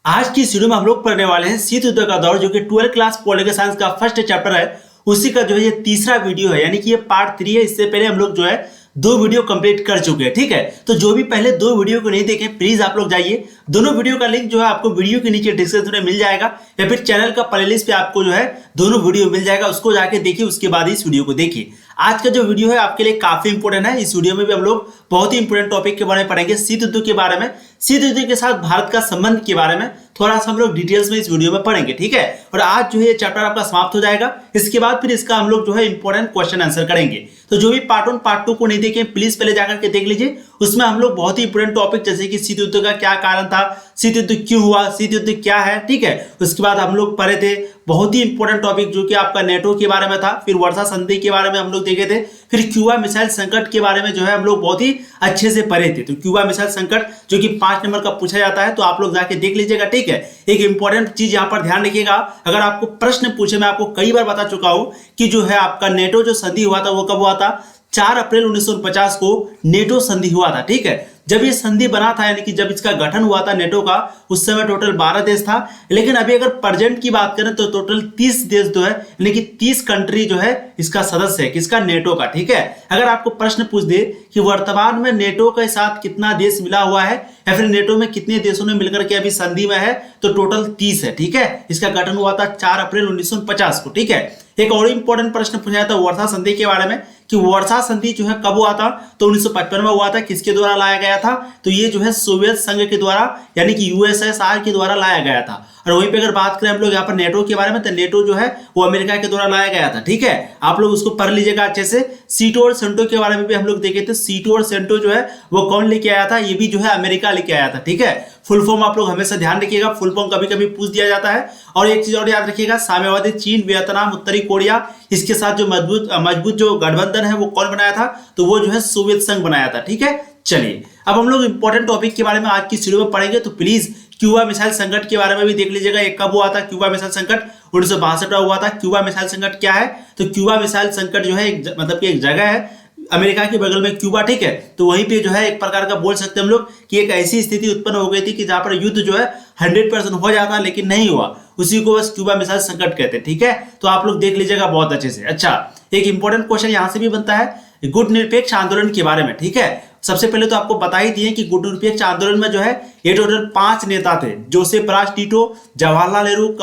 आज की इस वीडियो में हम लोग पढ़ने वाले हैं शीत युद्ध का दौर, जो कि 12th क्लास पॉलिटिकल साइंस का फर्स्ट चैप्टर है। उसी का जो है ये तीसरा वीडियो है, यानी कि ये पार्ट 3 है। इससे पहले हम लोग जो है 2 वीडियो कंप्लीट कर चुके हैं, ठीक है। तो जो भी पहले 2 वीडियो को नहीं देखे, प्लीज आप लोग जाइए। दोनों वीडियो का लिंक जो है आपको वीडियो के नीचे डिस्क्रिप्शन में मिल जाएगा, या फिर चैनल का प्लेलिस्ट पे आपको जो है दोनों वीडियो मिल जाएगा। उसको जाके देखिए, उसके बाद इस वीडियो को देखिए। आज का जो वीडियो है आपके लिए काफी इंपोर्टेंट है। इस वीडियो में भी हम लोग बहुत ही इंपोर्टेंट टॉपिक के बारे में पढ़ेंगे, शीत युद्ध के बारे में, शीत युद्ध के साथ भारत का संबंध के बारे में थोड़ा सा हम लोग डिटेल्स में इस वीडियो में पढ़ेंगे, ठीक है। और आज जो है ये चैप्टर आपका समाप्त हो जाएगा। इसके बाद फिर इसका हम लोग जो है इंपॉर्टेंट क्वेश्चन आंसर करेंगे। तो जो भी पार्ट 1 पार्ट 2 को नहीं देखे, प्लीज पहले जाकर के देख लीजिए। उसमें हम लोग बहुत ही इंपोर्टेंट टॉपिक, जैसे कि शीत युद्ध का क्या कारण था, शीत युद्ध क्यों हुआ, शीत युद्ध क्या है, ठीक है। उसके बाद हम लोग पढ़े थे बहुत ही इंपॉर्टेंट टॉपिक जो कि आपका नेटो के बारे में था, फिर वर्षा संधि के बारे में हम लोग देखे थे, फिर क्यूबा मिसाइल संकट के बारे में जो है हम लोग बहुत ही अच्छे से पढ़े थे। तो क्यूबा मिसाइल संकट जो कि 5 नंबर का पूछा जाता है, तो आप लोग जाके देख लीजिएगा, ठीक है। एक इंपॉर्टेंट चीज यहाँ पर ध्यान रखिएगा, अगर आपको प्रश्न पूछे, मैं आपको कई बार बता चुका हूं कि जो है आपका नेटो जो संधि हुआ था वो कब हुआ था, 4 अप्रैल 1949 को नेटो संधि हुआ था, ठीक है। जब ये संधि बना था, यानी कि जब इसका गठन हुआ था नेटो का, उस समय टोटल 12 देश था। लेकिन अभी अगर प्रेजेंट की बात करें तो टोटल 30 देश जो है, यानी कि 30 कंट्री जो है इसका सदस्य है, किसका, नेटो का, ठीक है। अगर आपको प्रश्न पूछ दे कि वर्तमान में नेटो के साथ कितना देश मिला हुआ है, या फिर नेटो में कितने देशों ने मिलकर के अभी संधि में है, तो टोटल 30 है, ठीक है। इसका गठन हुआ था 4 अप्रैल 1950 को, ठीक है। एक और इंपॉर्टेंट प्रश्न पूछा था वर्षा संधि के बारे में, कि वर्षा संधि जो है कब हुआ था, तो 1955 में हुआ था। किसके द्वारा लाया गया था, तो ये जो है सोवियत संघ के द्वारा, यानी कि यूएसएसआर के द्वारा लाया गया था। और वहीं पे अगर बात करें हम लोग यहाँ पर नेटो के बारे में, तो नेटो जो है वो अमेरिका के द्वारा लाया गया था, ठीक है। आप लोग उसको पढ़ लीजिएगा अच्छे से। सीटो और सेंटो के बारे में भी हम लोग देखे थे। सीटो और सेंटो जो है वो कौन लेके आया था, ये भी जो है अमेरिका लेके आया था, ठीक है। फुल फॉर्म आप लोग हमेशा ध्यान रखिएगा, फुल फॉर्म कभी कभी पूछ दिया जाता है। और एक चीज और याद रखिएगा, साम्यवादी चीन, वियतनाम, उत्तरी कोरिया, इसके साथ जो मजबूत जो गठबंधन है वो कौन बनाया था, तो वो जो है सोवियत संघ बनाया था, ठीक है। चलिए अब हम लोग इंपॉर्टेंट टॉपिक के बारे में आज की वीडियो में पढ़ेंगे। तो प्लीज क्यूबा मिसाइल संकट के बारे में भी देख लीजिएगा, ये कब हुआ था क्यूबा मिसाइल संकट, 1962 में हुआ था। क्यूबा मिसाइल संकट क्या है, तो क्यूबा मिसाइल संकट जो है मतलब कि एक जगह है अमेरिका के बगल में, क्यूबा, ठीक है। तो वहीं पे जो है एक प्रकार का बोल सकते हैं हम लोग कि एक ऐसी स्थिति उत्पन्न हो गई थी कि जहां पर युद्ध जो है 100% हो जाता, लेकिन नहीं हुआ। उसी को बस क्यूबा मिसाइल संकट कहते हैं, ठीक है। तो आप लोग देख लीजिएगा बहुत अच्छे से। अच्छा, एक इंपॉर्टेंट क्वेश्चन यहां से भी बनता है गुट निरपेक्ष आंदोलन के बारे में, ठीक है। सबसे पहले तो आपको बता ही दिए कि गुट निरपेक्ष आंदोलन में जो है ये टोटल 5 नेता थे। जोसेफ राज टिटो, जवाहरलाल नेहरू,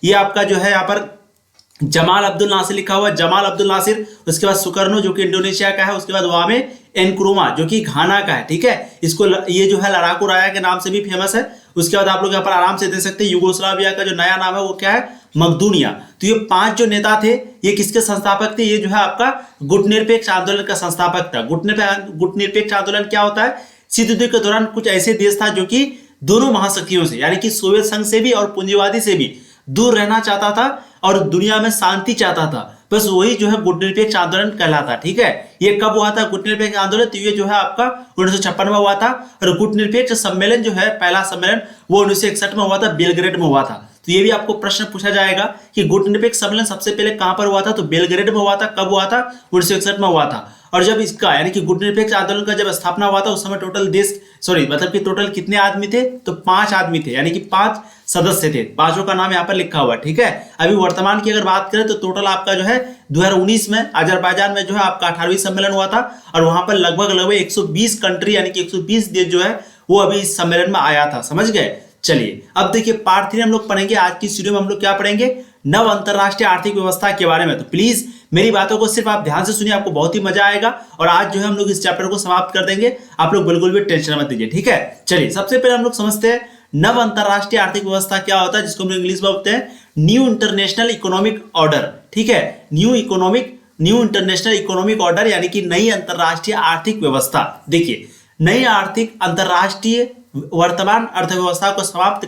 ये आपका जो है यहाँ पर जमाल अब्दुल नासिर लिखा हुआ, जमाल अब्दुल नासिर। उसके बाद सुकर्नो जो कि इंडोनेशिया का है। उसके बाद वामे एनक्रुमा जो कि घाना का है, ठीक है। इसको ये जो है लड़ाकू राया के नाम से भी फेमस है। उसके बाद आप लोग यहाँ पर आराम से दे सकते हैं, युगोस्लाविया का जो नया नाम है वो क्या है, मकदूनिया। तो ये 5 जो नेता थे, ये किसके संस्थापक थे, ये जो है आपका गुट निरपेक्ष आंदोलन का संस्थापक था। गुट निरपेक्ष आंदोलन क्या होता है, शीत युद्ध के दौरान कुछ ऐसे देश था जो कि दोनों महाशक्तियों से, यानी कि सोवियत संघ से भी और पूंजीवादी से भी दूर रहना चाहता था और दुनिया में शांति चाहता था। बस वही जो है गुट निरपेक्ष आंदोलन कहलाता, ठीक है। ये कब हुआ था गुट निरपेक्ष आंदोलन, तो ये जो है आपका 1956 में हुआ था। और गुट निरपेक्ष सम्मेलन जो है, पहला सम्मेलन, वो 1961 में हुआ था, बेलग्रेड में हुआ था। तो ये भी आपको प्रश्न पूछा जाएगा कि गुट निरपेक्ष सम्मेलन सबसे पहले कहां पर हुआ था, तो बेलग्रेड में हुआ था। कब हुआ था, 1961 में हुआ था। और जब इसका यानी कि गुट निरपेक्ष आंदोलन का जब स्थापना हुआ था, उस समय टोटल मतलब कि टोटल कितने आदमी थे, तो 5 आदमी थे, यानी कि 5 सदस्य थे। 5 का नाम यहाँ पर लिखा हुआ है, ठीक है। अभी वर्तमान की अगर बात करें तो टोटल आपका जो है 2019 में अजरबैजान में जो है आपका 18वीं सम्मेलन हुआ था। और वहां पर लगभग 120 कंट्री, यानी कि 120 देश जो है वो अभी इस सम्मेलन में आया था, समझ गए। चलिए अब देखिए पार्ट 3 हम लोग पढ़ेंगे। आज की वीडियो में हम लोग क्या पढ़ेंगे, नव अंतरराष्ट्रीय आर्थिक व्यवस्था के बारे में। तो प्लीज मेरी बातों को सिर्फ आप ध्यान से सुनिए, आपको बहुत ही मजा आएगा। और आज जो है हम लोग इस चैप्टर को समाप्त कर देंगे, आप लोग बिल्कुल भी टेंशन मत लीजिए, ठीक है। चलिए सबसे पहले हम लोग समझते हैं नव अंतरराष्ट्रीय आर्थिक व्यवस्था क्या होता है, जिसको हम इंग्लिश में बोलते हैं न्यू इंटरनेशनल इकोनॉमिक ऑर्डर, ठीक है। न्यू इंटरनेशनल इकोनॉमिक ऑर्डर, यानी कि नई अंतरराष्ट्रीय आर्थिक व्यवस्था। देखिए, नई आर्थिक अंतरराष्ट्रीय वर्तमान अर्थव्यवस्था को समाप्त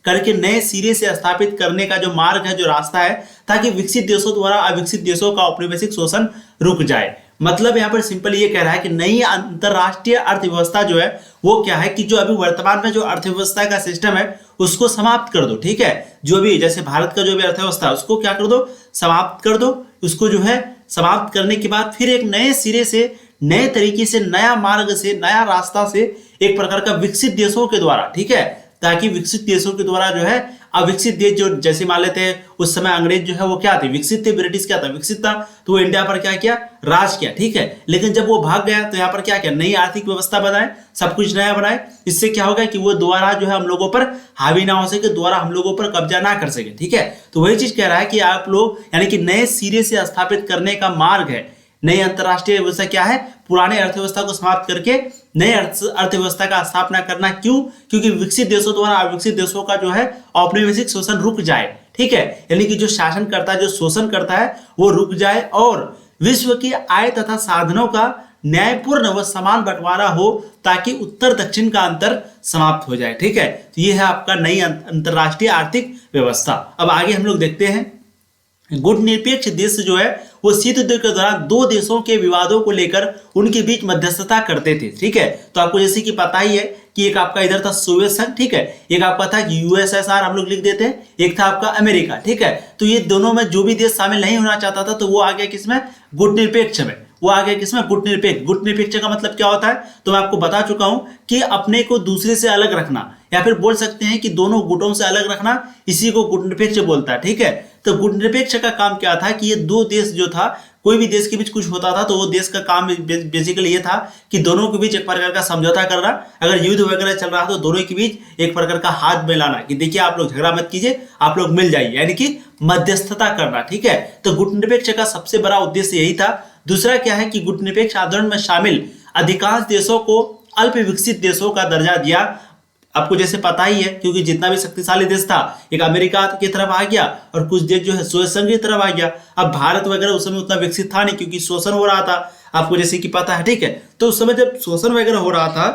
करके नए सिरे से स्थापित करने का जो मार्ग है, जो रास्ता है, ताकि विकसित देशों द्वारा अविकसित देशों का औपनिवेशिक शोषण रुक जाए। मतलब यहाँ पर सिंपल ये कह रहा है कि नई अंतरराष्ट्रीय अर्थव्यवस्था जो है वो क्या है कि जो अभी वर्तमान में जो अर्थव्यवस्था का सिस्टम है उसको समाप्त कर दो, ठीक है। जो भी जैसे भारत का जो भी अर्थव्यवस्था है उसको क्या कर दो, समाप्त कर दो। उसको जो है समाप्त करने के बाद फिर एक नए सिरे से, नए तरीके से, नया मार्ग से, नया रास्ता से, एक प्रकार का विकसित देशों के द्वारा, ठीक है, ताकि विकसित देशों के द्वारा जो है अविकसित देश जो जैसे मान लेते हैं उस समय अंग्रेज जो है वो क्या थे, विकसित थे, ब्रिटिश क्या था, विकसित था, तो वो इंडिया पर क्या किया, राज किया, ठीक है। लेकिन जब वो भाग गया तो यहाँ पर क्या किया, नई आर्थिक व्यवस्था बनाए, सब कुछ नया बनाए। इससे क्या होगा कि वो दोबारा जो है हम लोगों पर हावी ना हो सके, दोबारा हम लोगों पर कब्जा ना कर सके, ठीक है। तो वही चीज कह रहा है कि आप लोग यानी कि नए सिरे से स्थापित करने का मार्ग है। नई अंतरराष्ट्रीय व्यवस्था क्या है, पुराने अर्थव्यवस्था को समाप्त करके नए अर्थव्यवस्था का स्थापना करना। क्यों? क्योंकि विकसित देशों द्वारा अविकसित देशों का जो है औपनिवेशिक शोषण रुक जाए, ठीक है। यानी कि जो शासन करता है, जो शोषण करता है वो रुक जाए और विश्व की आय तथा साधनों का न्यायपूर्ण व समान बंटवारा हो, ताकि उत्तर दक्षिण का अंतर समाप्त हो जाए, ठीक है। तो ये है आपका नई अंतरराष्ट्रीय आर्थिक व्यवस्था। अब आगे हम लोग देखते हैं, गुटनिरपेक्ष देश जो है वो शीत युद्ध के दौरान दो देशों के विवादों को लेकर उनके बीच मध्यस्थता करते थे, ठीक है। तो आपको जैसे कि पता ही है कि एक आपका इधर था सोवियत संघ, ठीक है, एक आपका था यूएसएसआर हम लोग लिख देते हैं, एक था आपका अमेरिका, ठीक है। तो ये दोनों में जो भी देश शामिल नहीं होना चाहता था तो वो आ गया किसमें, गुटनिरपेक्ष में, वो आ गया किसमें, गुटनिरपेक्ष। गुटनिरपेक्ष का मतलब क्या होता है, तो मैं आपको बता चुका हूं कि अपने को दूसरे से अलग रखना, या फिर बोल सकते हैं कि दोनों गुटों से अलग रखना, इसी को गुटनिरपेक्ष बोलता है, ठीक है। तो गुटनिरपेक्ष का काम क्या था कि ये दो देश जो था, कोई भी देश के बीच कुछ होता था तो वो देश का काम बेसिकली ये था कि दोनों के बीच एक प्रकार का समझौता करना। अगर युद्ध वगैरह चल रहा तो दोनों के बीच एक प्रकार का हाथ मिलाना कि देखिए आप लोग झगड़ा मत कीजिए, आप लोग मिल जाइए, यानी कि मध्यस्थता करना, ठीक है। तो गुटनिरपेक्ष का सबसे बड़ा उद्देश्य यही था। दूसरा क्या है कि गुटनिरपेक्ष आंदोलन में शामिल अधिकांश देशों को अल्प विकसित देशों का दर्जा दिया। आपको जैसे पता ही है, क्योंकि जितना भी शक्तिशाली देश था एक अमेरिका की तरफ आ गया और कुछ देश जो है सोवियत संघ की तरफ आ गया। अब भारत वगैरह उस समय उतना विकसित था नहीं, क्योंकि शोषण हो रहा था, आपको जैसे कि पता है, ठीक है। तो उस समय जब शोषण वगैरह हो रहा था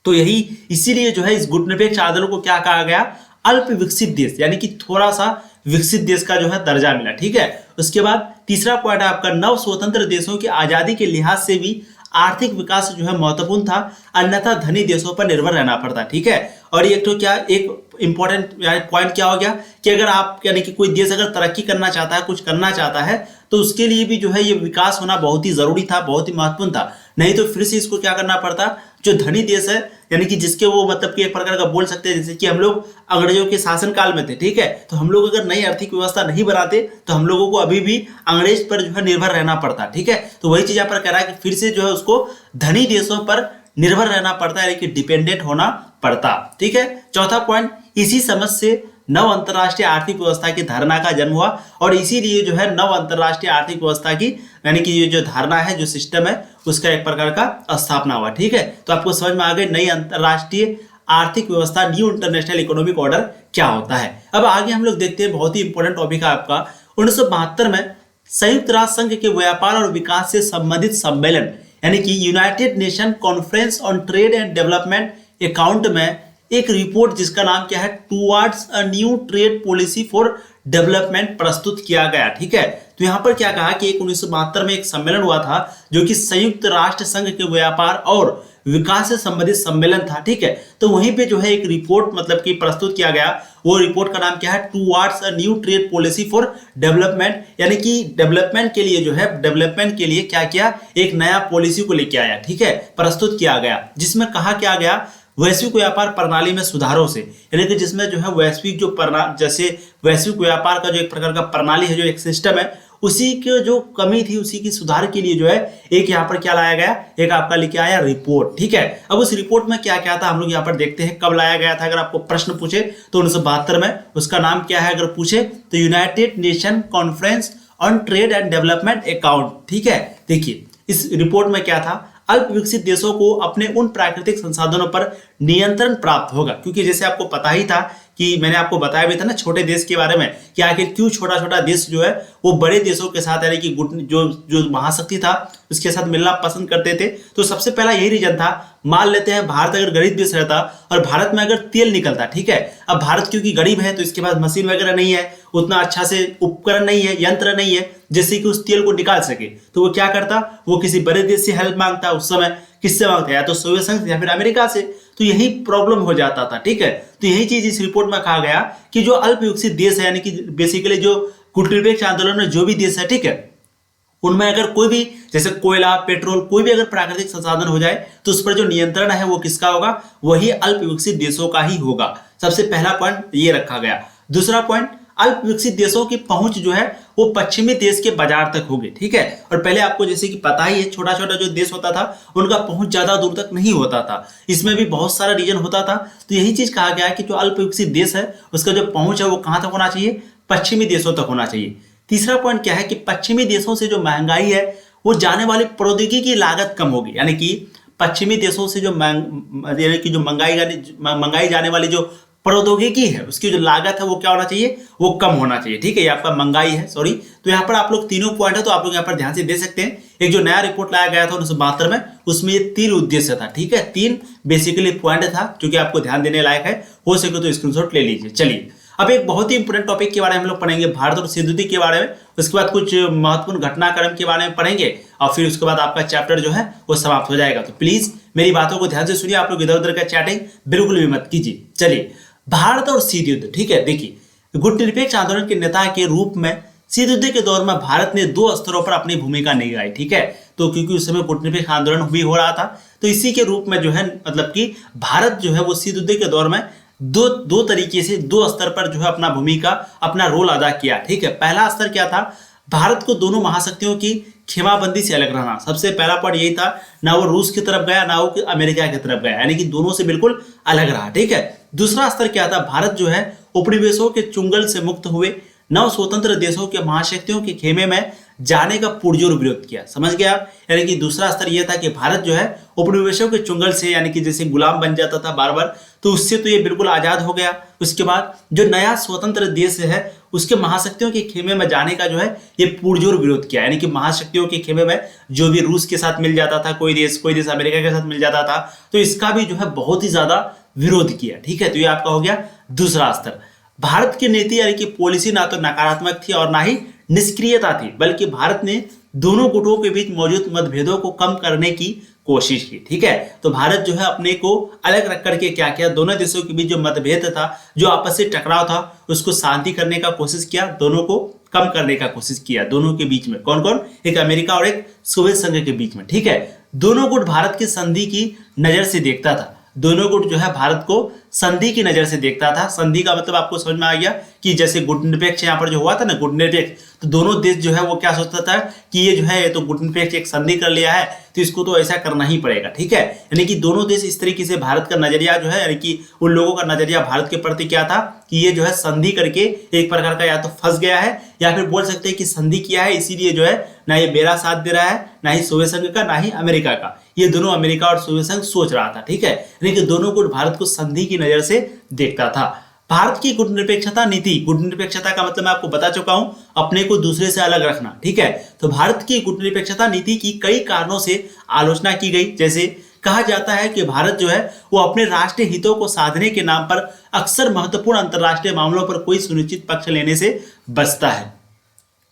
तो यही इसीलिए जो है इस गुटनिरपेक्ष आंदोलन को क्या कहा गया, अल्प विकसित देश, यानी कि थोड़ा सा विकसित देश का जो है दर्जा मिला, ठीक है। उसके बाद तीसरा पॉइंट है आपका, नव स्वतंत्र देशों की आजादी के लिहाज से भी आर्थिक विकास जो है महत्वपूर्ण था, अन्यथा धनी देशों पर निर्भर रहना पड़ता, ठीक है। और एक तो क्या, एक इंपॉर्टेंट पॉइंट क्या हो गया कि अगर आप यानी कि कोई देश अगर तरक्की करना चाहता है, कुछ करना चाहता है, तो उसके लिए भी जो है ये विकास होना बहुत ही जरूरी था, बहुत ही महत्वपूर्ण था। नहीं तो फिर से इसको क्या करना पड़ता, जो धनी देश है यानी कि जिसके वो मतलब कि एक प्रकार का बोल सकते हैं, जैसे कि हम लोग अंग्रेजों के शासन काल में थे, ठीक है। तो हम लोग अगर नई आर्थिक व्यवस्था नहीं बनाते तो हम लोगों को अभी भी अंग्रेज पर जो है निर्भर रहना पड़ता, ठीक है। तो वही चीज यहाँ पर कह रहा है कि फिर से जो है उसको धनी देशों पर निर्भर रहना पड़ता है, यानी कि डिपेंडेंट होना पड़ता, ठीक है। चौथा पॉइंट, इसी समझ से नव अंतरराष्ट्रीय आर्थिक व्यवस्था की धारणा का जन्म हुआ, और इसीलिए जो है नव अंतरराष्ट्रीय आर्थिक व्यवस्था की यानी कि ये जो धारणा है, जो सिस्टम है, उसका एक प्रकार का स्थापना हुआ, ठीक है। तो आपको समझ में आ गई नई अंतरराष्ट्रीय आर्थिक व्यवस्था, न्यू इंटरनेशनल इकोनॉमिक ऑर्डर क्या होता है। अब आगे हम लोग देखते हैं, बहुत ही इंपॉर्टेंट टॉपिक है आपका 1972 में संयुक्त राष्ट्र संघ के व्यापार और विकास से संबंधित सम्मेलन यानी कि United nation conference on trade and development account में एक रिपोर्ट जिसका नाम क्या है, towards a new trade policy for development प्रस्तुत किया गया, ठीक है। तो यहाँ पर क्या कहा कि 1972 में एक सम्मेलन हुआ था जो कि संयुक्त राष्ट्र संघ के व्यापार और विकास से संबंधित सम्मेलन था, ठीक है। तो वहीं पे जो है एक रिपोर्ट मतलब कि प्रस्तुत किया गया, वो रिपोर्ट का नाम क्या है, towards a new trade policy for development, यानी कि डेवलपमेंट के लिए जो है, डेवलपमेंट के लिए क्या किया, एक नया पॉलिसी को लेके आया, ठीक है, प्रस्तुत किया गया, जिसमें कहा क्या गया, वैश्विक व्यापार प्रणाली में सुधारों से, यानी कि जिसमें जो है वैश्विक जो जैसे वैश्विक व्यापार का जो एक प्रकार का प्रणाली है, जो एक सिस्टम है, उसी की जो कमी थी उसी की सुधार के लिए जो है एक यहाँ पर क्या लाया गया, एक आपका लेके आया रिपोर्ट, ठीक है। अब उस रिपोर्ट में क्या क्या था हम लोग यहाँ पर देखते हैं, कब लाया गया था। अगर आपको प्रश्न पूछे तो 1972 में, उसका नाम क्या है अगर पूछे तो United nation conference on trade and development account, ठीक है। देखिए इस रिपोर्ट में क्या था, अल्प विकसित देशों को अपने उन प्राकृतिक संसाधनों पर नियंत्रण प्राप्त होगा, क्योंकि जैसे आपको पता ही था कि मैंने आपको बताया भी था ना छोटे देश के बारे में कि आखिर क्यों छोटा छोटा देश जो है वो बड़े देशों के साथ यानी कि जो महाशक्ति था उसके साथ मिलना पसंद करते थे। तो सबसे पहला यही रीजन था, मान लेते हैं भारत अगर गरीब देश रहता और भारत में अगर तेल निकलता, ठीक है। अब भारत क्योंकि गरीब है तो इसके पास मशीन वगैरह नहीं है, उतना अच्छा से उपकरण नहीं है, यंत्र नहीं है जैसे कि उस तेल को निकाल सके, तो वो क्या करता, वो किसी बड़े देश से हेल्प मांगता। उस समय किससे मांगता, या तो सोवियत संघ या फिर अमेरिका से। तो यही प्रॉब्लम हो जाता था, ठीक है। तो यही चीज इस रिपोर्ट में कहा गया कि जो अल्प विकसित देश है, यानी कि बेसिकली जो गुटनिरपेक्ष आंदोलन में जो भी देश है, ठीक है, उनमें अगर कोई भी जैसे कोयला, पेट्रोल, कोई भी अगर प्राकृतिक संसाधन हो जाए तो उस पर जो नियंत्रण है वो किसका होगा, वही अल्प विकसित देशों का ही होगा। सबसे पहला पॉइंट ये रखा गया। दूसरा पॉइंट, अल्प विकसित देशों की पहुंच जो है वो पश्चिमी देश के बाजार तक होगी, ठीक है। और पहले आपको जैसे कि पता ही है, छोटा छोटा जो देश होता था उनका पहुंच ज्यादा दूर तक नहीं होता था, इसमें भी बहुत सारा रीजन होता था। तो यही चीज कहा गया है कि जो अल्प विकसित देश है उसका जो पहुंच है वो कहां तक होना चाहिए, पश्चिमी देशों तक होना चाहिए। तीसरा पॉइंट क्या है कि पश्चिमी देशों से जो महंगाई है वो जाने वाली प्रौद्योगिकी की लागत कम होगी, यानी कि पश्चिमी देशों से जो यानी कि जो मंगाई जाने वाली जो प्रौद्योगिकी है उसकी जो लागत है वो क्या होना चाहिए, वो कम होना चाहिए, ठीक है। ये आपका महंगाई है, सॉरी। तो यहाँ पर आप लोग तीनों पॉइंट है तो आप लोग यहाँ पर ध्यान से दे सकते हैं। एक जो नया रिपोर्ट लाया गया था 1972 में, उसमें ये 3 उद्देश्य था, ठीक है। 3 बेसिकली पॉइंट था जो कि आपको ध्यान देने लायक है, हो सके तो स्क्रीनशॉट ले लीजिए। चलिए अब एक बहुत ही इंपोर्टेंट टॉपिक के बारे में हम लोग पढ़ेंगे, भारत और सिंधु नदी के बारे में। उसके बाद कुछ महत्वपूर्ण घटनाक्रम के बारे में पढ़ेंगे और फिर उसके बाद आपका चैप्टर जो है वो समाप्त हो जाएगा। तो प्लीज मेरी बातों को ध्यान से सुनिए, आप लोग इधर उधर का चैटिंग बिल्कुल भी मत कीजिए। चलिए, भारत और शीत युद्ध, ठीक है। देखिए, गुटनिरपेक्ष आंदोलन के नेता के रूप में शीत युद्ध के दौर में भारत ने 2 स्तरों पर अपनी भूमिका निभाई, ठीक है। तो क्योंकि उस समय गुटनिरपेक्ष आंदोलन भी हो रहा था, तो इसी के रूप में जो है मतलब कि भारत जो है वो शीत युद्ध के दौर में दो तरीके से 2 स्तर पर जो है अपना भूमिका, अपना रोल अदा किया, ठीक है। पहला स्तर क्या था, भारत को दोनों महाशक्तियों की खेमाबंदी से अलग रहना। सबसे पहला पॉइंट यही था, ना वो रूस की तरफ गया ना वो अमेरिका की तरफ गया, यानी कि दोनों से बिल्कुल अलग रहा, ठीक है। दूसरा स्तर क्या था, भारत जो है उपनिवेशों के चुंगल से मुक्त हुए नव स्वतंत्र देशों के महाशक्तियों के खेमे में जाने का पुरजोर विरोध किया। समझ गया आप? यानी कि दूसरा स्तर यह था कि भारत जो है उपनिवेशों के चुंगल से, यानी कि जैसे गुलाम बन जाता था बार बार, तो उससे तो ये बिल्कुल आजाद हो गया। उसके बाद जो नया स्वतंत्र देश है उसके महाशक्तियों के खेमे में जाने का जो है ये पुरजोर विरोध किया, यानी कि महाशक्तियों के खेमे में जो भी रूस के साथ मिल जाता था, कोई देश अमेरिका के साथ मिल जाता था, तो इसका भी जो है बहुत ही ज्यादा विरोध किया, ठीक है। तो ये आपका हो गया दूसरा स्तर। भारत की नीति यानी कि पॉलिसी ना तो नकारात्मक थी और ना ही निष्क्रियता थी, बल्कि भारत ने दोनों गुटों के बीच मौजूद मतभेदों को कम करने की कोशिश की, ठीक है। तो भारत जो है अपने को अलग रख करके क्या किया, दोनों देशों के बीच जो मतभेद था, जो आपस से टकराव था, उसको शांति करने का कोशिश किया, दोनों को कम करने का कोशिश किया। दोनों के बीच में कौन कौन, एक अमेरिका और एक सोवियत संघ के बीच में, ठीक है। दोनों गुट भारत की संधि की नजर से देखता था, दोनों गुट जो है भारत को संधि की नजर से देखता था। संधि का मतलब आपको समझ में आ गया कि जैसे गुटनिरपेक्ष यहाँ पर जो हुआ था ना, गुटनिरपेक्ष, तो दोनों देश जो है वो क्या सोचता था कि ये जो है तो गुटनिरपेक्ष एक संधि कर लिया है तो इसको तो ऐसा करना ही पड़ेगा, ठीक है। यानी कि दोनों देश इस तरीके से भारत का नजरिया जो है, यानी कि उन लोगों का नजरिया भारत के प्रति क्या था कि ये जो है संधि करके एक प्रकार का या तो फंस गया है या फिर बोल सकते हैं कि संधि किया है, इसीलिए जो है ना ये मेरा साथ दे रहा है, ना ही सोवियत संघ का, ना ही अमेरिका का। ये दोनों अमेरिका और सोवियत संघ सोच रहा था, ठीक है। लेकिन दोनों गुट भारत को संधि की नजर से देखता था। भारत की गुटनिरपेक्षता नीति, गुटनिरपेक्षता का मतलब मैं आपको बता चुका हूं, अपने को दूसरे से अलग रखना, ठीक है। तो भारत की गुटनिरपेक्षता नीति की कई कारणों से आलोचना की गई। जैसे कहा जाता है कि भारत जो है वो अपने राष्ट्रीय हितों को साधने के नाम पर अक्सर महत्वपूर्ण अंतर्राष्ट्रीय मामलों पर कोई सुनिश्चित पक्ष लेने से बचता है।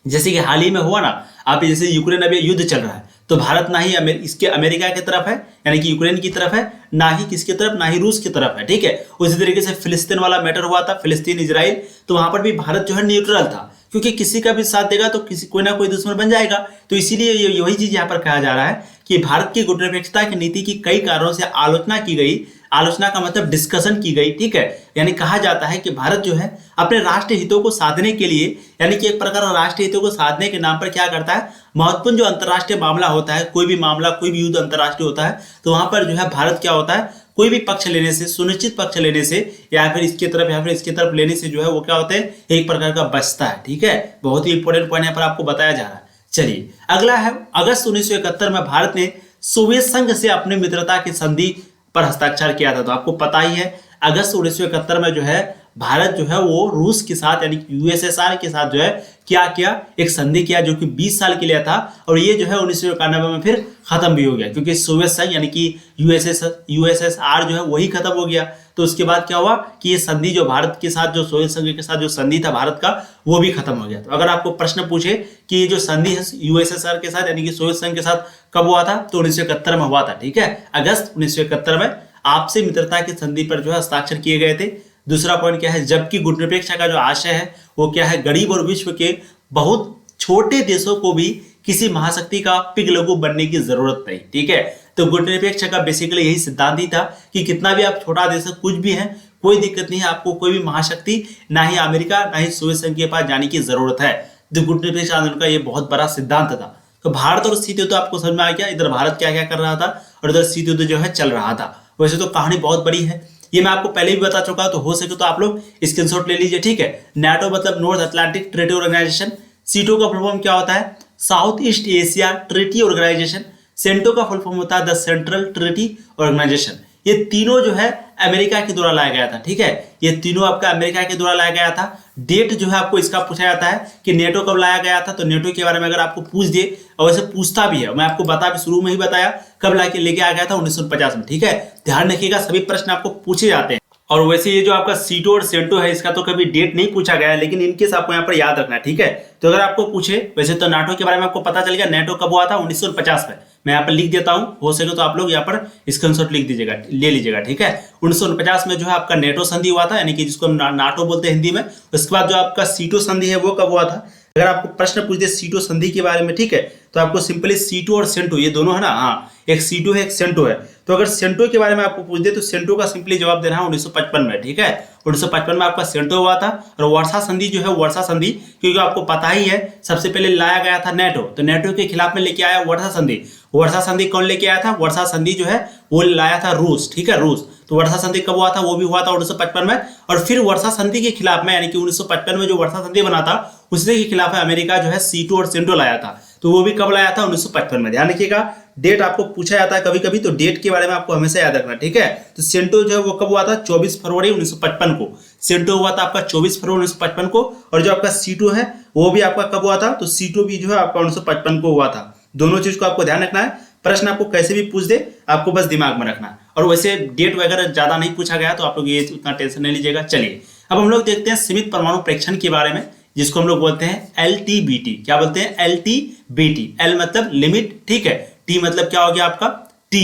जैसे कि हाल ही में हुआ ना, आप जैसे यूक्रेन अभी युद्ध चल रहा है, तो भारत ना ही इसके अमेरिका की तरफ है, यानी कि यूक्रेन की तरफ है, ना ही किसकी तरफ, ना ही रूस की तरफ है, ठीक है। उसी तरीके से फिलिस्तीन वाला मैटर हुआ था, फिलिस्तीन इजराइल, तो वहां पर भी भारत जो है न्यूट्रल था, क्योंकि किसी का भी साथ देगा तो किसी कोई ना कोई दुश्मन बन जाएगा। तो इसीलिए वही चीज यहाँ पर कहा जा रहा है कि भारत की गुटनिरपेक्षता की नीति की कई कारणों से आलोचना की गई। आलोचना का मतलब डिस्कशन की गई, ठीक है। यानी कहा जाता है कि भारत जो है अपने राष्ट्रीय हितों को साधने के लिए, यानी कि एक प्रकार राष्ट्रीय हितों को साधने के नाम पर क्या करता है, महत्वपूर्ण जो अंतर्राष्ट्रीय मामला होता है, कोई भी मामला, कोई भी युद्ध अंतर्राष्ट्रीय होता है, तो वहां पर जो है भारत क्या होता है, कोई भी पक्ष लेने से, सुनिश्चित पक्ष लेने से, या फिर इसकी तरफ या फिर इसकी तरफ लेने से जो है वो क्या होते हैं, एक प्रकार का बचता है, ठीक है। बहुत ही इंपॉर्टेंट पॉइंट यहाँ पर आपको बताया जा रहा है। चलिए अगला है, अगस्त 1971 में भारत ने सोवियत संघ से अपनी मित्रता की संधि पर हस्ताक्षर किया था। तो आपको पता ही है अगस्त 1971 में जो है भारत जो है वो रूस के साथ, यानी यूएसएसआर के साथ जो है क्या किया, एक संधि किया जो कि 20 साल के लिए था, और ये जो है 1991 में फिर खत्म भी हो गया, क्योंकि सोवियत संघ यानी कि यूएसएसआर जो है वही खत्म हो गया। तो उसके बाद क्या हुआ कि ये संधि जो भारत के साथ, जो सोवियत संघ के साथ जो संधि था भारत का, वो भी खत्म हो गया। तो अगर आपको प्रश्न पूछे कि ये जो संधि है यूएसएसआर के साथ यानी कि सोवियत संघ के साथ कब हुआ था, तो 1971 में हुआ था, ठीक है। अगस्त 1971 में आपसे मित्रता की संधि पर जो है हस्ताक्षर किए गए थे। दूसरा पॉइंट क्या है, जबकि गुटनिरपेक्षता का जो आशय है वो क्या है, गरीब और विश्व के बहुत छोटे देशों को भी किसी महाशक्ति का पिघलगू बनने की जरूरत नहीं, ठीक है। तो गुटनिरपेक्ष का बेसिकली यही सिद्धांत ही था कि कितना भी आप छोटा देश कुछ भी है, कोई दिक्कत नहीं है, आपको कोई भी महाशक्ति ना ही अमेरिका ना ही सोवियत संघ के पास जाने की जरूरत है। तो गुटनिरपेक्ष आंदोलन का ये बहुत बड़ा सिद्धांत था। तो भारत और शीत युद्ध आपको समझ में आ गया, इधर भारत क्या क्या कर रहा था और इधर शीत युद्ध जो है चल रहा था। वैसे तो कहानी बहुत बड़ी है, ये मैं आपको पहले भी बता चुका, तो हो सके तो आप लोग स्क्रीनशॉट ले लीजिए, ठीक है। नाटो मतलब नॉर्थ अटलांटिक ट्रीटी ऑर्गेनाइजेशन, सीटो का फुल फॉर्म क्या होता है, South East Asia Treaty Organisation, CENTO का फुल फॉर्म होता है द सेंट्रल ट्रीटी ऑर्गेनाइजेशन। ये तीनों जो है अमेरिका के द्वारा लाया गया था, ठीक है। ये तीनों आपका अमेरिका के द्वारा लाया गया था। डेट जो है आपको इसका पूछा जाता है कि नेटो कब लाया गया था, तो नेटो के बारे में अगर आपको पूछ दिए, और वैसे पूछता भी है, मैं आपको बता भी शुरू में ही बताया कब लेके आ गया था, 1950 में, ठीक है। ध्यान रखिएगा सभी प्रश्न आपको पूछे जाते हैं। और वैसे ये जो आपका सीटो और सेंटो है, इसका तो कभी डेट नहीं पूछा गया है, लेकिन इनकेस आपको यहाँ पर याद रखना है, ठीक है। तो अगर आपको पूछे, वैसे तो नाटो के बारे में आपको पता चल गया, नाटो कब हुआ था, 1950 में। मैं यहाँ पर लिख देता हूँ, हो सके तो आप लोग यहाँ पर स्क्रीनशॉट लिख दीजिएगा, ले लीजिएगा, ठीक है। 1949 में जो है आपका नेटो संधि हुआ था, यानी कि जिसको हम नाटो बोलते हैं हिंदी में। उसके बाद जो आपका सीटो संधि है वो कब हुआ था। अगर आपको प्रश्न पूछ दे सीटो संधि के बारे में, ठीक है, तो आपको सिंपली सीटो और सेंटो ये दोनों है ना, हाँ, एक सीटो है एक सेंटो है। तो अगर सेंटो के बारे में आपको पूछ दे तो सेंटो का सिंपली जवाब देना है 1955 में, ठीक है। 1955 में आपका सेंटो हुआ था। और वर्षा संधि जो है, वर्षा संधि, क्योंकि आपको पता ही है सबसे पहले लाया गया था नेटो, तो नेटो के खिलाफ में लेके आया वर्षा संधि। वर्षा संधि कौन लेके आया था, वर्षा संधि जो है वो लाया था रूस, ठीक है, रूस। तो वर्षा संधि कब हुआ था, वो भी हुआ था 1955 में। और फिर वर्षा संधि के खिलाफ में, यानी कि 1955 में जो वर्षा संधि बना था उसी के खिलाफ अमेरिका जो है सीटो और सेंटो लाया था। तो वो भी कब लाया था, 1955 में। ध्यान रखिएगा, डेट आपको पूछा जाता है कभी कभी, तो डेट के बारे में आपको हमेशा याद रखना, ठीक है। तो सेंटो जो है वो कब हुआ था, 24 फरवरी 1955 को। सेंटो हुआ था आपका 24 फरवरी 1955 को। और जो आपका सीटो है वो भी आपका कब हुआ था, तो सीटो भी जो है आपका 1955 को हुआ था। दोनों चीज को आपको ध्यान रखना है, प्रश्न आपको कैसे भी पूछ दे आपको बस दिमाग में रखना है। और वैसे डेट वगैरह ज्यादा नहीं पूछा गया, तो आप लोग ये उतना टेंशन नहीं लीजिएगा। चलिए अब हम लोग देखते हैं सीमित परमाणु प्रेक्षण के बारे में, जिसको हम लोग बोलते हैं LTBT। क्या बोलते हैं, LTBT। L मतलब लिमिट, ठीक है। T मतलब क्या हो गया आपका, T,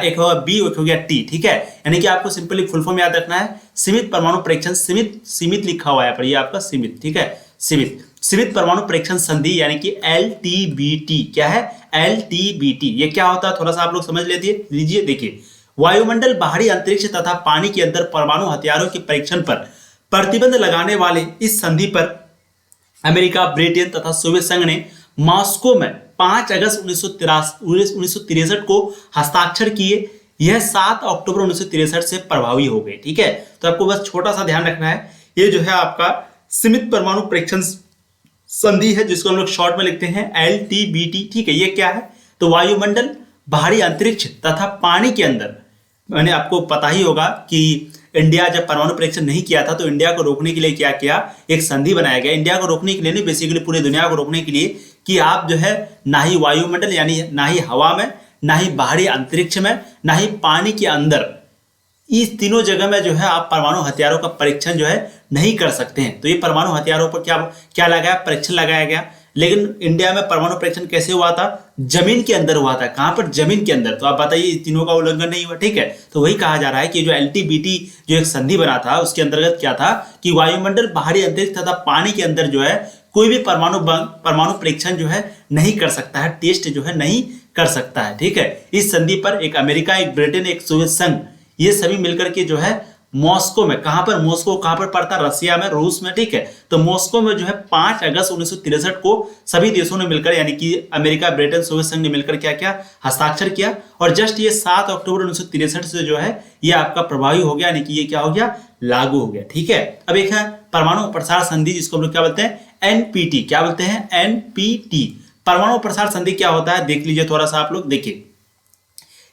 एक होगा B, एक हो गया T, ठीक है। यानी कि आपको सिंपली फुल फॉर्म याद रखना है, सीमित परमाणु प्रेक्षण, सीमित लिखा हुआ है पर ये आपका सीमित, ठीक है, सीमित परमाणु प्रेक्षण संधि, यानी कि LTBT। क्या है, LTBT। ये क्या होता है थोड़ा सा आप लोग समझ लीजिए। देखिए, वायुमंडल, बाहरी अंतरिक्ष तथा पानी के अंदर परमाणु हथियारों के परीक्षण पर प्रतिबंध लगाने वाले इस संधि पर अमेरिका, ब्रिटेन तथा सोवियत संघ ने मॉस्को में 5 अगस्त 1963 को हस्ताक्षर किए। यह 7 अक्टूबर 1963 से प्रभावी हो गए, ठीक है। तो आपको बस छोटा सा ध्यान रखना है, ये जो है आपका सीमित परमाणु प्रेक्षण संधि है, जिसको हम लोग शॉर्ट में लिखते हैं LTBT, ठीक है। ये क्या है, तो वायुमंडल, बाहरी अंतरिक्ष तथा पानी के अंदर, मैंने आपको पता ही होगा कि इंडिया जब परमाणु परीक्षण नहीं किया था तो इंडिया को रोकने के लिए क्या किया, एक संधि बनाया गया। इंडिया को रोकने के लिए नहीं, बेसिकली पूरी दुनिया को रोकने के लिए, कि आप जो है ना ही वायुमंडल यानी ना ही हवा में, ना ही बाहरी अंतरिक्ष में, ना ही पानी के अंदर, इस तीनों जगह में जो है आप परमाणु हथियारों का परीक्षण जो है नहीं कर सकते हैं। तो ये परमाणु हथियारों पर क्या लगाया, परीक्षण लगाया गया। लेकिन इंडिया में परमाणु परीक्षण कैसे हुआ था, जमीन के अंदर हुआ था। कहां पर, जमीन के अंदर। तो आप बताइए तीनों का उल्लंघन नहीं हुआ, ठीक है। तो वही कहा जा रहा है कि जो LTBT जो एक संधि बना था उसके अंतर्गत क्या था कि वायुमंडल, बाहरी अंतरिक्ष तथा पानी के अंदर जो है कोई भी परमाणु परीक्षण जो है नहीं कर सकता है, टेस्ट जो है नहीं कर सकता है, ठीक है। इस संधि पर एक अमेरिका, एक ब्रिटेन, एक सोवियत संघ, ये सभी मिलकर के जो है मॉस्को में, कहां पर, मॉस्को कहां पर पड़ता, रसिया में, रूस में, ठीक है। तो मॉस्को में जो है 5 अगस्त 1963 को सभी देशों ने मिलकर, यानी कि अमेरिका, ब्रिटेन, सोवियत संघ ने मिलकर क्या किया, हस्ताक्षर किया। और जस्ट ये 7 अक्टूबर 1963 से जो है ये आपका प्रभावी हो गया, यानी कि ये क्या हो गया, लागू हो गया, ठीक है। अब एक है परमाणु प्रसार संधि, जिसको हम लोग क्या बोलते हैं, NPT। क्या बोलते हैं, NPT। परमाणु प्रसार संधि क्या होता है, देख लीजिए थोड़ा सा आप लोग। देखिए,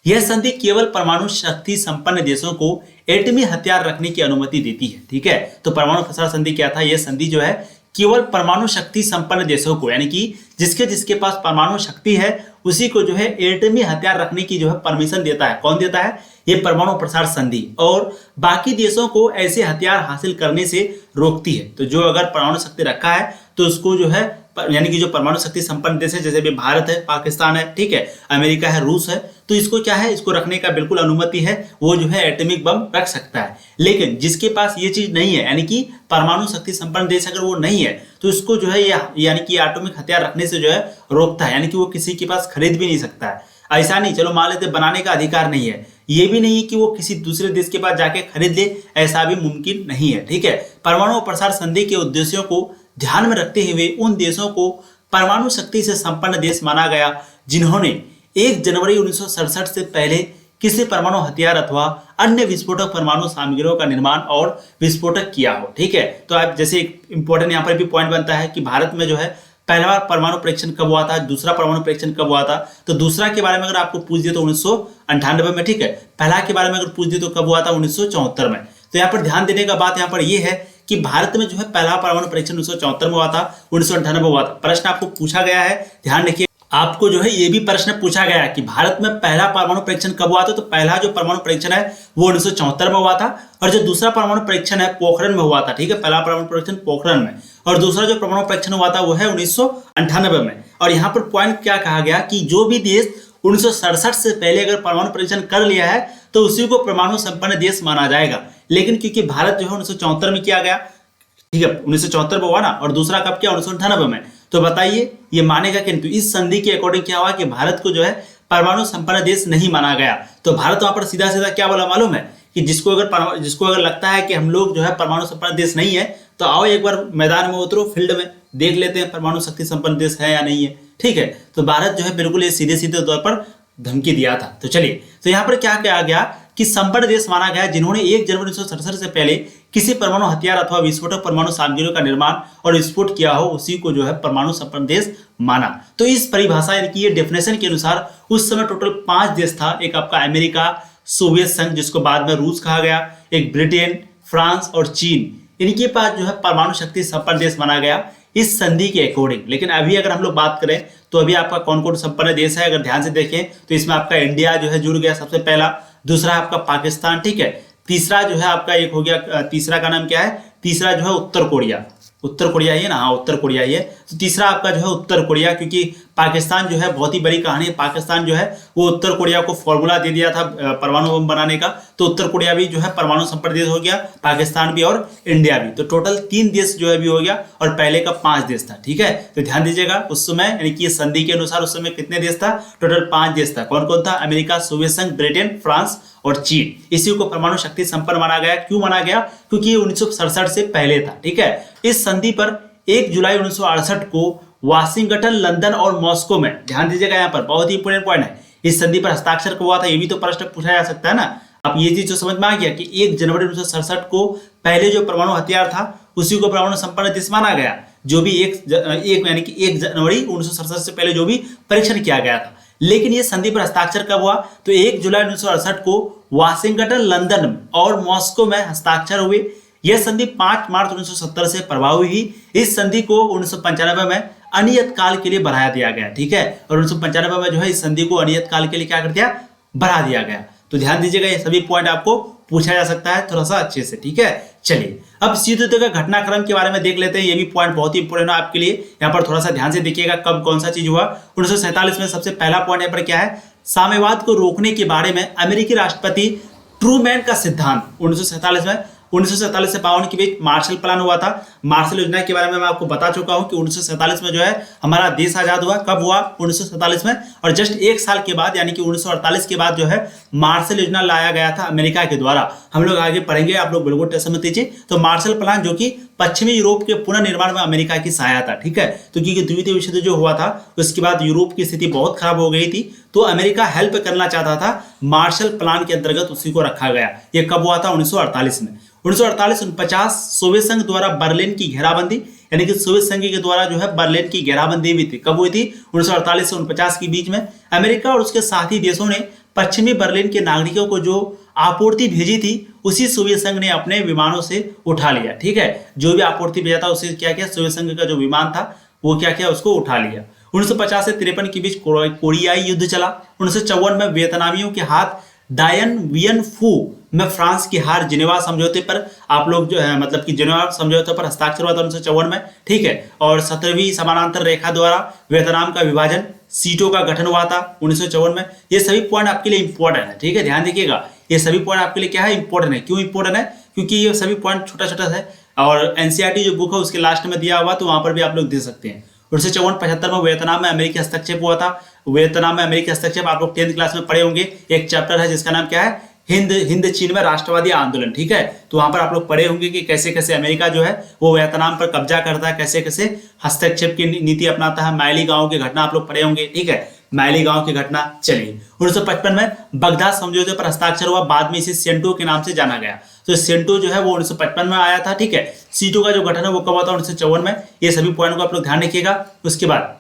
यह संधि केवल परमाणु शक्ति संपन्न देशों को एटमी हथियार रखने की अनुमति देती है, ठीक है। तो परमाणु प्रसार संधि क्या था, यह संधि जो है केवल परमाणु शक्ति संपन्न देशों को, यानी कि जिसके पास परमाणु शक्ति है उसी को जो है एटमी हथियार रखने की जो है परमिशन देता है। कौन देता है, ये परमाणु प्रसार संधि। और बाकी देशों को ऐसे हथियार हासिल करने से रोकती है। तो जो अगर परमाणु शक्ति रखा है तो उसको जो है यानी कि जो परमाणु शक्ति संपन्न देश है, जैसे भी भारत है, पाकिस्तान है, ठीक है, अमेरिका है, रूस है, तो इसको क्या है, इसको रखने का बिल्कुल अनुमति है, वो जो है एटॉमिक बम रख सकता है। लेकिन जिसके पास ये चीज नहीं है, यानी कि परमाणु शक्ति संपन्न देश अगर वो नहीं है, तो इसको जो है यानी कि एटॉमिक हथियार रखने से जो है रोकता है, यानी कि वो किसी के पास खरीद भी नहीं सकता है। ऐसा नहीं, चलो मान लेते बनाने का अधिकार नहीं है, ये भी नहीं है कि वो किसी दूसरे देश के पास जाके खरीद ले, ऐसा भी मुमकिन नहीं है, ठीक है। परमाणु प्रसार संधि के उद्देश्यों को ध्यान में रखते हुए उन देशों को परमाणु शक्ति से संपन्न देश माना गया जिन्होंने 1 जनवरी 1967 से पहले किसी परमाणु हथियार अथवा अन्य विस्फोटक परमाणु सामग्रियों का निर्माण और विस्फोटक किया हो, ठीक है। तो आप जैसे एक इंपॉर्टेंट यहाँ पर भी पॉइंट बनता है कि भारत में जो है पहला बार परमाणु परीक्षण कब हुआ था, दूसरा परमाणु परीक्षण कब हुआ था। तो दूसरा के बारे में अगर आपको पूछ दिया तो 1998 में, ठीक है। पहला के बारे में अगर पूछ दिया तो कब हुआ था, 1974 में। तो यहाँ पर ध्यान देने का बात यहाँ पर यह है कि भारत में जो है पहला परमाणु परीक्षण 1974 में हुआ था, 1998 में हुआ था। प्रश्न आपको पूछा गया है, ध्यान रखिए, आपको जो है ये भी प्रश्न पूछा गया कि भारत में पहला परमाणु परीक्षण कब हुआ था। तो पहला जो परमाणु परीक्षण है वो 1974 में हुआ था, और जो दूसरा परमाणु परीक्षण है पोखरण में हुआ था, ठीक है। पहला परमाणु परीक्षण पोखरण में, और दूसरा जो परमाणु परीक्षण हुआ था वो है 1998 में। और यहाँ पर पॉइंट क्या कहा गया कि जो भी देश 1967 से पहले अगर परमाणु परीक्षण कर लिया है तो उसी को परमाणु संपन्न देश माना जाएगा। लेकिन क्योंकि भारत जो है 1974 में किया गया, ठीक है, 1974 में हुआ ना, और दूसरा कब किया, 1998 में। तो बताइए ये मानेगा कि नहीं। तो इस संधि के अकॉर्डिंग क्या हुआ कि भारत को जो है परमाणु संपन्न देश नहीं माना गया। तो भारत वहां पर सीधा सीधा क्या बोला मालूम है कि जिसको अगर लगता है कि हम लोग जो है परमाणु संपन्न देश नहीं है, तो आओ एक बार मैदान में उतरो, फील्ड में देख लेते हैं परमाणु शक्ति संपन्न देश है या नहीं है, ठीक है। तो भारत जो है बिल्कुल ये सीधे सीधे तौर पर धमकी दिया था। तो चलिए, तो यहाँ पर क्या कहा गया कि संपन्न देश माना गया जिन्होंने 1 जनवरी 1967 से पहले किसी परमाणु हथियार अथवा विस्फोटक परमाणु सामग्रियों का निर्माण और विस्फोट किया हो, उसी को जो है परमाणु संपन्न देश माना। तो इस परिभाषा यानी कि ये डेफिनेशन के अनुसार उस समय टोटल 5 देश था। एक आपका अमेरिका, सोवियत संघ जिसको बाद में रूस कहा गया, एक ब्रिटेन, फ्रांस और चीन, इनके पास जो है परमाणु शक्ति संपन्न देश माना गया इस संधि के अकॉर्डिंग। लेकिन अभी अगर हम लोग बात करें तो अभी आपका कौन कौन संपन्न देश है, अगर ध्यान से देखें तो इसमें आपका इंडिया जो है जुड़ गया सबसे पहला, दूसरा आपका पाकिस्तान, ठीक है, तीसरा जो है आपका एक हो गया, तीसरा का नाम क्या है, तीसरा जो है उत्तर कोरिया, उत्तर कोरिया ही है ना, हाँ उत्तर कोरिया ही है। तो तीसरा आपका जो है उत्तर कोरिया, क्योंकि पाकिस्तान जो है बहुत ही बड़ी कहानी है। पाकिस्तान जो है वो उत्तर कोरिया को फॉर्मूला दे दिया था परमाणु बम बनाने का, तो उत्तर कोरिया भी जो है परमाणु संपन्न देश हो गया, पाकिस्तान भी और इंडिया भी। तो टोटल 3 देश जो है भी हो गया, और पहले का 5 देश था, ठीक है। तो ध्यान दीजिएगा उस समय यानी कि संधि के अनुसार उस समय कितने देश था, टोटल 5 देश था। कौन कौन था, अमेरिका, सोवियत संघ, ब्रिटेन, फ्रांस और चीन। इसी को परमाणु शक्ति संपन्न माना गया। क्यों माना गया, क्योंकि ये 1967 से पहले था, ठीक है। इस संधि पर 1 जुलाई 1968 को वाशिंगटन, लंदन और मॉस्को में, ध्यान दीजिएगा यहाँ पर बहुत ही इंपोर्टेंट पॉइंट है, इस संधि पर हस्ताक्षर कब हुआ था, ये भी तो प्रश्न पूछा जा सकता है ना। अब ये चीज जो समझ में आ गया कि 1 जनवरी 1967 को पहले जो परमाणु हथियार था उसी को परमाणु संपन्न देश माना गया, जो भी यानी कि 1 जनवरी 1967 से पहले जो भी परीक्षण किया गया था। लेकिन ये संधि पर हस्ताक्षर कब हुआ, तो 1 जुलाई 1968 को वाशिंगटन, लंदन और मॉस्को में हस्ताक्षर हुए। यह संधि 5 मार्च 1970 से प्रभावी हुई। इस संधि को 1995 में अनियत काल के लिए बढ़ा दिया गया, ठीक है। और 1995 में जो है इस संधि को अनियत काल के लिए क्या कर दिया, बढ़ा दिया गया। तो ध्यान दीजिएगा ये सभी पॉइंट आपको पूछा जा सकता है थोड़ा सा अच्छे से, ठीक है। चलिए अब शीत युद्ध का घटनाक्रम के बारे में देख लेते हैं। ये भी पॉइंट बहुत ही इंपोर्टेंट है आपके लिए, यहाँ पर थोड़ा सा ध्यान से देखिएगा कब कौन सा चीज हुआ। 1947 में सबसे पहला पॉइंट यहाँ पर क्या है, साम्यवाद को रोकने के बारे में अमेरिकी राष्ट्रपति ट्रूमैन का सिद्धांत। 1947 में 1947 से 52 के बीच मार्शल प्लान हुआ था। मार्शल योजना के बारे में मैं आपको बता चुका हूं कि 1947 में जो है हमारा देश आजाद हुआ। कब हुआ, 1947 में। और जस्ट 1 साल के बाद यानी कि 1948 के बाद जो है मार्शल योजना लाया गया था अमेरिका के द्वारा। हम लोग आगे पढ़ेंगे, आप लोग बिल्कुल टेंशन मत लीजिए। तो मार्शल प्लान जो कि पश्चिमी यूरोप के पुनर्निर्माण में अमेरिका की सहायता, ठीक है। तो क्योंकि द्वितीय विश्व युद्ध जो हुआ था उसके बाद यूरोप की स्थिति बहुत खराब हो गई थी, तो अमेरिका हेल्प करना चाहता था, मार्शल प्लान के अंतर्गत उसी को रखा गया। ये कब हुआ था, 1948 में। 1948-49 सोवियत संघ द्वारा बर्लिन की घेराबंदी, यानी कि सोवियत संघ के द्वारा जो है बर्लिन की घेराबंदी भी थी। कब हुई थी, 1948 से 49 के बीच में। अमेरिका और उसके साथी देशों ने पश्चिमी बर्लिन के नागरिकों को जो आपूर्ति भेजी थी उसी सोवियत संघ ने अपने विमानों से उठा लिया, ठीक है। जो भी आपूर्ति भेजा था उसे क्या किया, सोवियत संघ का जो विमान था वो क्या किया, उसको उठा लिया। 1950 से 53 के बीच कोरियाई युद्ध चला। 1954 में वियतनामियों के हाथ डायन वियन फू में फ्रांस की हार जिनेवा समझौते पर आप लोग जो है मतलब कि जिनेवा समझौते पर हस्ताक्षर हुआ था 1954 में, ठीक है। और 17वीं समानांतर रेखा द्वारा वियतनाम का विभाजन, सीटों का गठन हुआ था 1954 में। ये सभी पॉइंट आपके लिए इंपॉर्टेंट है, ठीक है, ध्यान देखिएगा। ये सभी पॉइंट आपके लिए क्या है, इंपॉर्टेंट है। क्यों इंपॉर्टेंट है? क्योंकि ये सभी पॉइंट छोटा छोटा है और एनसीईआरटी जो बुक है उसके लास्ट में दिया हुआ, तो वहां पर भी आप लोग दे सकते हैं। 1954-75 में वियतनाम में अमेरिकी हस्तक्षेप हुआ था। वियतनाम में अमेरिकी हस्तक्षेप आप लोग 10th क्लास में पढ़े होंगे। एक चैप्टर है जिसका नाम क्या है, हिंद चीन में राष्ट्रवादी आंदोलन, ठीक है। तो वहां पर आप लोग पढ़े होंगे कि कैसे कैसे अमेरिका जो है वो वियतनाम पर कब्जा करता है, कैसे कैसे हस्तक्षेप की नीति अपनाता है। मायली गांव की घटना आप लोग पढ़े होंगे, ठीक है, मायली गांव की घटना। चलिए 1955 में बगदाद समझौते पर हस्ताक्षर हुआ, बाद में इसे सेंटो के नाम से जाना गया। तो सेंटो जो है वो 1955 में आया था, ठीक है। सीटों का जो गठन है वो कब हुआ था, 1954 में। ये सभी पॉइंट को आप लोग ध्यान रखिएगा। उसके बाद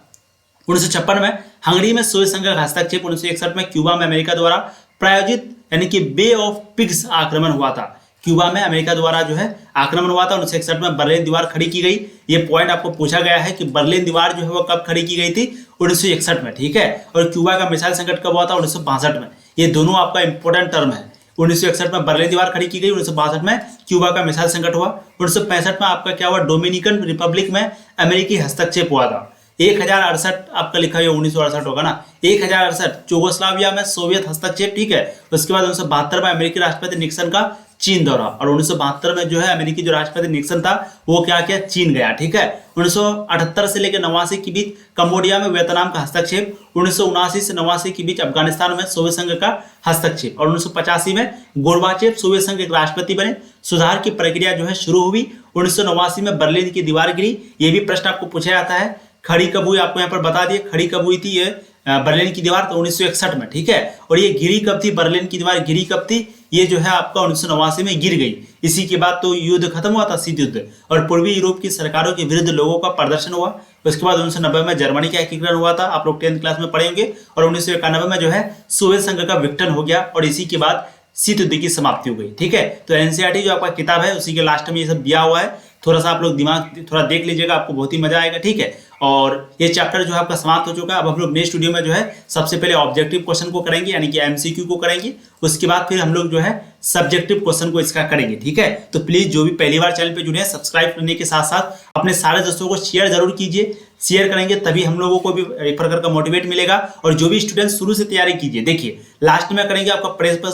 1956 में हंगरी में सोवियत संघ का हस्तक्षेप। 1961 में क्यूबा में अमेरिका द्वारा प्रायोजित यानी कि बे ऑफ पिग्स आक्रमण हुआ था। क्यूबा में अमेरिका द्वारा जो है आक्रमण हुआ था। 1961 में बर्लिन दीवार खड़ी की गई। ये पॉइंट आपको पूछा गया है कि बर्लिन दीवार जो है वो कब खड़ी की गई थी, 1961 में, ठीक है। और क्यूबा का मिसाइल संकट कब हुआ था, 1962 में। ये दोनों आपका इंपॉर्टेंट टर्म है। 1961 में बर्लिन दीवार खड़ी की गई, 1962 में क्यूबा का मिसाइल संकट हुआ। 1965 में आपका क्या हुआ, डोमिनिकन रिपब्लिक में अमेरिकी हस्तक्षेप हुआ था। 1068 आपका लिखा हुआ 1968 होगा ना, 1068 चुगोस्लाविया में सोवियत हस्तक्षेप, ठीक है। उसके बाद 1972 में अमेरिकी राष्ट्रपति निक्सन का चीन दौरा, और 1972 में जो है अमेरिकी जो राष्ट्रपति निक्सन था वो क्या किया, चीन गया, ठीक है। 1978 से लेकर 89 के बीच कंबोडिया में वियतनाम का हस्तक्षेप। 1979 से 89 के बीच अफगानिस्तान में सोवियत संघ का हस्तक्षेप। और 1985 में गोर्बाचेव सोवियत संघ के राष्ट्रपति बने। सुधार की प्रक्रिया जो है शुरू हुई। 1989 में बर्लिन की दीवार गिरी। ये भी प्रश्न आपको पूछा जाता है। खड़ी कब हुई, आपको यहाँ पर बता दिए खड़ी कब हुई थी ये बर्लिन की दीवार, तो 1961 में, ठीक है। और ये गिरी कब थी, बर्लिन की दीवार गिरी कब थी, ये जो है आपका 1989 में गिर गई। इसी के बाद तो युद्ध खत्म हुआ था, शीत युद्ध, और पूर्वी यूरोप की सरकारों के विरुद्ध लोगों का प्रदर्शन हुआ। उसके बाद 1990 में जर्मनी का एकीकरण हुआ था, आप लोग 10th क्लास में पढ़ेंगे। और 1991 में जो है सोवियत संघ का विघटन हो गया, और इसी के बाद शीत युद्ध की समाप्ति हो गई, ठीक है। तो एनसीईआरटी जो आपका किताब है उसी के लास्ट में ये सब दिया हुआ है। थोड़ा सा आप लोग दिमाग थोड़ा देख लीजिएगा, आपको बहुत ही मजा आएगा, ठीक है। और ये चैप्टर जो है आपका समाप्त हो चुका है। अब हम लोग नेक्स्ट वीडियो में जो है सबसे पहले ऑब्जेक्टिव क्वेश्चन को करेंगे, यानी कि एमसीक्यू को करेंगे। उसके बाद फिर हम लोग जो है सब्जेक्टिव क्वेश्चन को इसका करेंगे, ठीक है। तो प्लीज जो भी पहली बार चैनल पे जुड़े हैं, सब्सक्राइब करने के साथ साथ अपने सारे दोस्तों को शेयर जरूर कीजिए। शेयर करेंगे तभी हम लोगों को भी एक प्रकार का मोटिवेट मिलेगा। और जो भी स्टूडेंट शुरू से तैयारी कीजिए, देखिए लास्ट में करेंगे आपका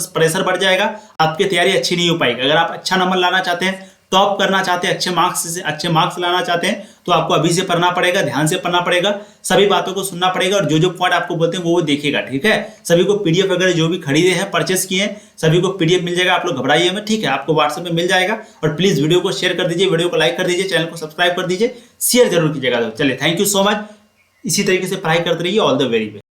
प्रेशर बढ़ जाएगा, आपकी तैयारी अच्छी नहीं हो पाएगी। अगर आप अच्छा नंबर लाना चाहते हैं, टॉप करना चाहते हैं, अच्छे मार्क्स लाना चाहते हैं, तो आपको अभी से पढ़ना पड़ेगा, ध्यान से पढ़ना पड़ेगा, सभी बातों को सुनना पड़ेगा, और जो जो पॉइंट आपको बोलते हैं वो देखिएगा, ठीक है। सभी को पीडीएफ वगैरह जो भी खरीदे हैं, परचेस किए हैं, सभी को पीडीएफ मिल जाएगा, आप लोग घबराइए मत, ठीक है। आपको व्हाट्सएप में मिल जाएगा। और प्लीज वीडियो को शेयर कर दीजिए, वीडियो को लाइक कर दीजिए, चैनल को सब्सक्राइब कर दीजिए, शेयर जरूर कीजिएगा। चलिए, थैंक यू सो मच। इसी तरीके से पढ़ाई करते रहिए। All the very best.